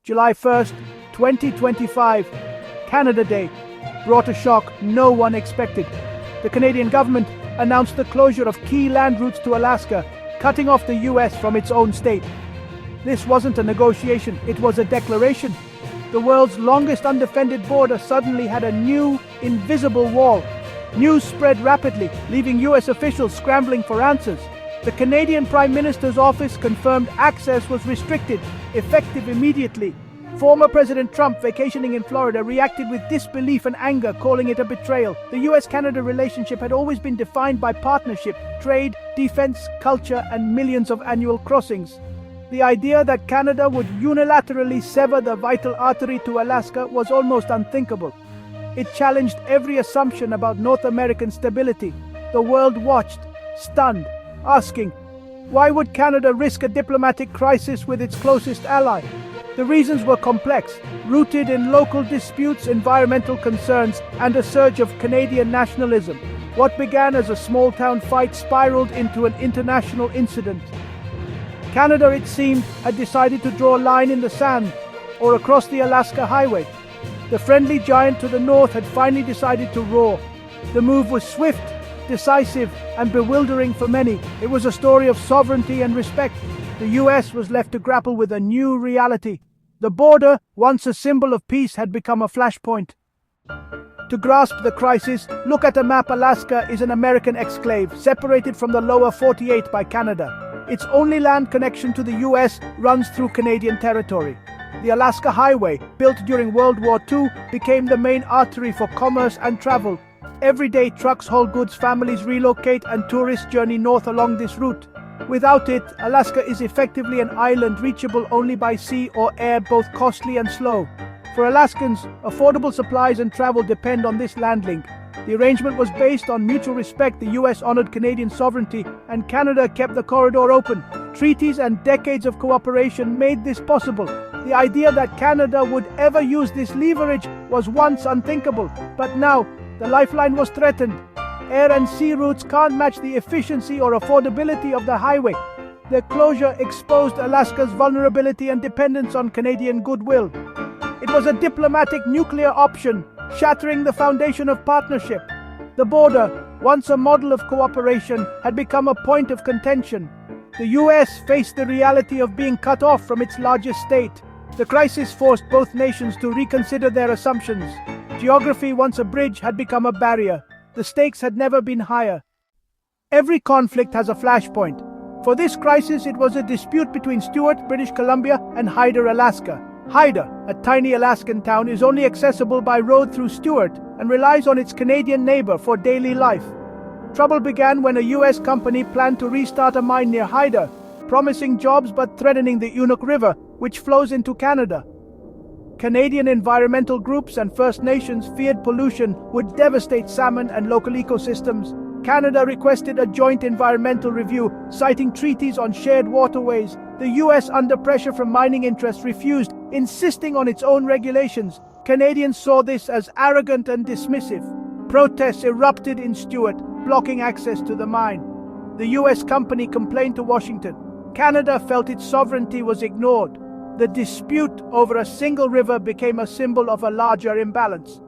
July 1st, 2025, Canada Day, brought a shock no one expected. The Canadian government announced the closure of key land routes to Alaska, cutting off the US from its own state. This wasn't a negotiation, it was a declaration. The world's longest undefended border suddenly had a new, invisible wall. News spread rapidly, leaving US officials scrambling for answers. The Canadian Prime Minister's office confirmed access was restricted, effective immediately. Former President Trump, vacationing in Florida, reacted with disbelief and anger, calling it a betrayal. The US-Canada relationship had always been defined by partnership, trade, defense, culture, and millions of annual crossings. The idea that Canada would unilaterally sever the vital artery to Alaska was almost unthinkable. It challenged every assumption about North American stability. The world watched, stunned, asking, why would Canada risk a diplomatic crisis with its closest ally? The reasons were complex, rooted in local disputes, environmental concerns, and a surge of Canadian nationalism. What began as a small-town fight spiraled into an international incident. Canada, it seemed, had decided to draw a line in the sand, or across the Alaska Highway. The friendly giant to the north had finally decided to roar. The move was swift, decisive, and bewildering for many. It was a story of sovereignty and respect. The US was left to grapple with a new reality. The border, once a symbol of peace, had become a flashpoint. To grasp the crisis, look at a map. Alaska is an American exclave, separated from the lower 48 by Canada. Its only land connection to the US runs through Canadian territory. The Alaska Highway, built during World War II, became the main artery for commerce and travel. Every day, trucks haul goods, families relocate, and tourists journey north along this route. Without it, Alaska is effectively an island reachable only by sea or air, both costly and slow. For Alaskans, affordable supplies and travel depend on this land link. The arrangement was based on mutual respect. The US honored Canadian sovereignty, and Canada kept the corridor open. Treaties and decades of cooperation made this possible. The idea that Canada would ever use this leverage was once unthinkable, but now the lifeline was threatened. Air and sea routes can't match the efficiency or affordability of the highway. Their closure exposed Alaska's vulnerability and dependence on Canadian goodwill. It was a diplomatic nuclear option, shattering the foundation of partnership. The border, once a model of cooperation, had become a point of contention. The US faced the reality of being cut off from its largest state. The crisis forced both nations to reconsider their assumptions. Geography, once a bridge, had become a barrier. The stakes had never been higher. Every conflict has a flashpoint. For this crisis, it was a dispute between Stewart, British Columbia, and Hyder, Alaska. Hyder, a tiny Alaskan town, is only accessible by road through Stewart and relies on its Canadian neighbor for daily life. Trouble began when a US company planned to restart a mine near Hyder, promising jobs but threatening the Unuk River, which flows into Canada. Canadian environmental groups and First Nations feared pollution would devastate salmon and local ecosystems. Canada requested a joint environmental review, citing treaties on shared waterways. The US, under pressure from mining interests, refused, insisting on its own regulations. Canadians saw this as arrogant and dismissive. Protests erupted in Stewart, blocking access to the mine. The US company complained to Washington. Canada felt its sovereignty was ignored. The dispute over a single river became a symbol of a larger imbalance.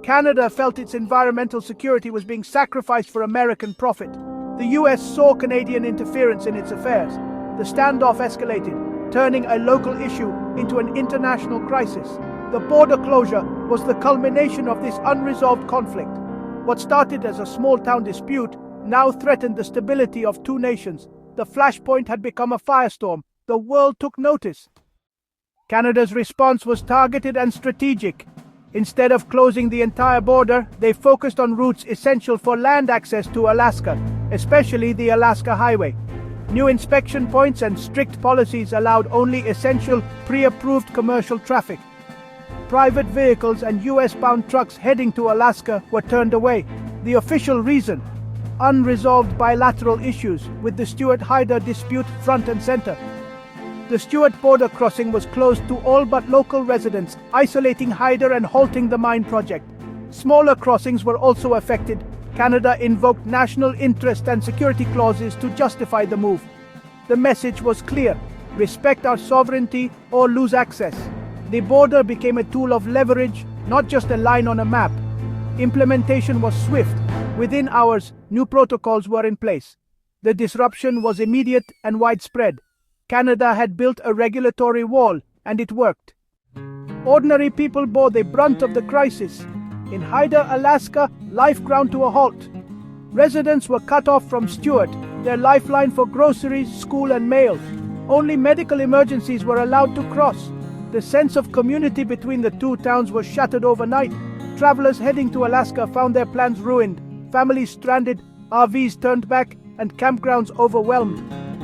Canada felt its environmental security was being sacrificed for American profit. The US saw Canadian interference in its affairs. The standoff escalated, turning a local issue into an international crisis. The border closure was the culmination of this unresolved conflict. What started as a small-town dispute now threatened the stability of two nations. The flashpoint had become a firestorm. The world took notice. Canada's response was targeted and strategic. Instead of closing the entire border, they focused on routes essential for land access to Alaska, especially the Alaska Highway. New inspection points and strict policies allowed only essential, pre-approved commercial traffic. Private vehicles and US-bound trucks heading to Alaska were turned away. The official reason? Unresolved bilateral issues, with the Stewart-Hyder dispute front and center. The Stewart border crossing was closed to all but local residents, isolating Hyder and halting the mine project. Smaller crossings were also affected. Canada invoked national interest and security clauses to justify the move. The message was clear: respect our sovereignty or lose access. The border became a tool of leverage, not just a line on a map. Implementation was swift. Within hours, new protocols were in place. The disruption was immediate and widespread. Canada had built a regulatory wall, and it worked. Ordinary people bore the brunt of the crisis. In Hyder, Alaska, life ground to a halt. Residents were cut off from Stewart, their lifeline for groceries, school, and mail. Only medical emergencies were allowed to cross. The sense of community between the two towns was shattered overnight. Travelers heading to Alaska found their plans ruined, families stranded, RVs turned back, and campgrounds overwhelmed.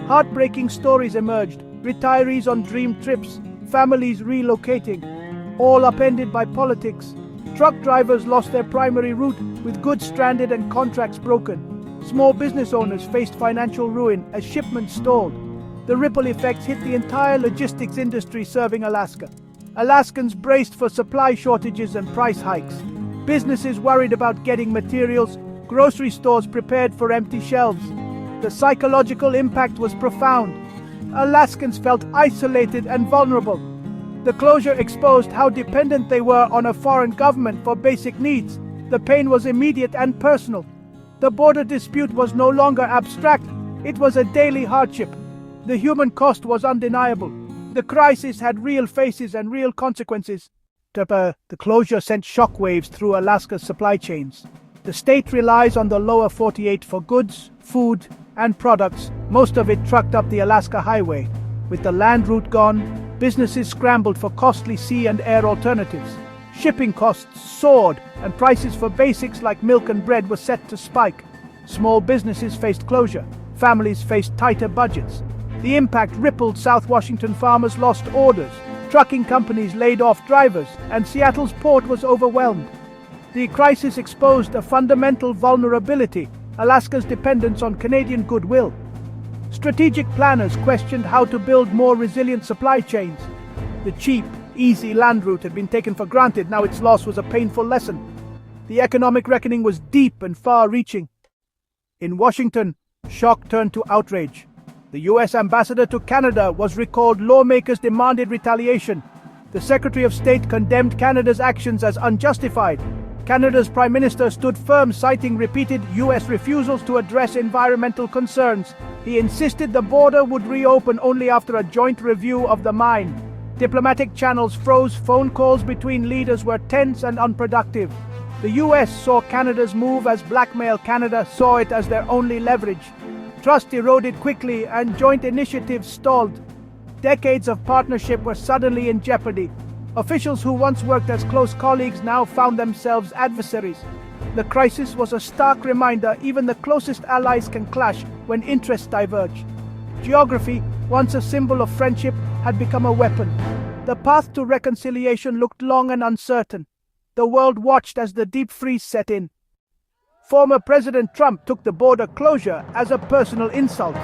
Heartbreaking stories emerged, retirees on dream trips, families relocating, all upended by politics. Truck drivers lost their primary route, with goods stranded and contracts broken. Small business owners faced financial ruin as shipments stalled. The ripple effects hit the entire logistics industry serving Alaska. Alaskans braced for supply shortages and price hikes. Businesses worried about getting materials, grocery stores prepared for empty shelves. The psychological impact was profound. Alaskans felt isolated and vulnerable. The closure exposed how dependent they were on a foreign government for basic needs. The pain was immediate and personal. The border dispute was no longer abstract. It was a daily hardship. The human cost was undeniable. The crisis had real faces and real consequences. The closure sent shockwaves through Alaska's supply chains. The state relies on the lower 48 for goods, food, and products, most of it trucked up the Alaska Highway. With the land route gone, businesses scrambled for costly sea and air alternatives. Shipping costs soared, and prices for basics like milk and bread were set to spike. Small businesses faced closure. Families faced tighter budgets. The impact rippled South Washington. Farmers lost orders. Trucking companies laid off drivers, and Seattle's port was overwhelmed. The crisis exposed a fundamental vulnerability: Alaska's dependence on Canadian goodwill. Strategic planners questioned how to build more resilient supply chains. The cheap, easy land route had been taken for granted. Now its loss was a painful lesson. The economic reckoning was deep and far-reaching. In Washington, shock turned to outrage. The U.S. ambassador to Canada was recalled. Lawmakers demanded retaliation. The Secretary of State condemned Canada's actions as unjustified. Canada's Prime Minister stood firm, citing repeated U.S. refusals to address environmental concerns. He insisted the border would reopen only after a joint review of the mine. Diplomatic channels froze. Phone calls between leaders were tense and unproductive. The U.S. saw Canada's move as blackmail. Canada saw it as their only leverage. Trust eroded quickly, and joint initiatives stalled. Decades of partnership were suddenly in jeopardy. Officials who once worked as close colleagues now found themselves adversaries. The crisis was a stark reminder even the closest allies can clash when interests diverge. Geography, once a symbol of friendship, had become a weapon. The path to reconciliation looked long and uncertain. The world watched as the deep freeze set in. Former President Trump took the border closure as a personal insult.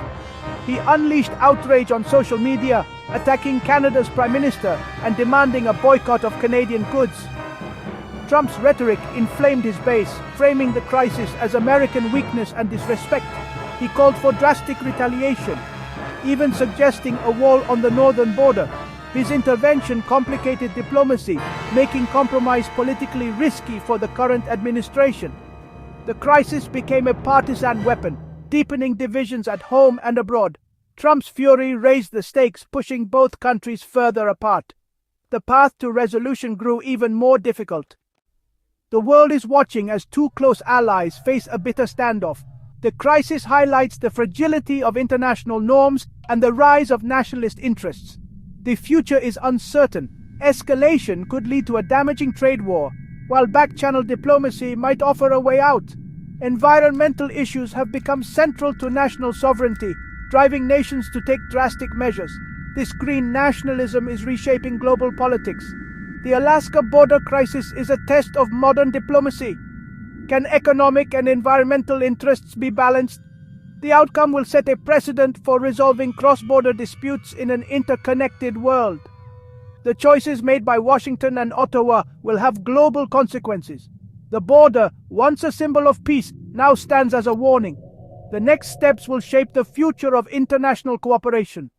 He unleashed outrage on social media, attacking Canada's Prime Minister and demanding a boycott of Canadian goods. Trump's rhetoric inflamed his base, framing the crisis as American weakness and disrespect. He called for drastic retaliation, even suggesting a wall on the northern border. His intervention complicated diplomacy, making compromise politically risky for the current administration. The crisis became a partisan weapon, deepening divisions at home and abroad. Trump's fury raised the stakes, pushing both countries further apart. The path to resolution grew even more difficult. The world is watching as two close allies face a bitter standoff. The crisis highlights the fragility of international norms and the rise of nationalist interests. The future is uncertain. Escalation could lead to a damaging trade war, while back-channel diplomacy might offer a way out. Environmental issues have become central to national sovereignty, driving nations to take drastic measures. This green nationalism is reshaping global politics. The Alaska border crisis is a test of modern diplomacy. Can economic and environmental interests be balanced? The outcome will set a precedent for resolving cross-border disputes in an interconnected world. The choices made by Washington and Ottawa will have global consequences. The border, once a symbol of peace, now stands as a warning. The next steps will shape the future of international cooperation.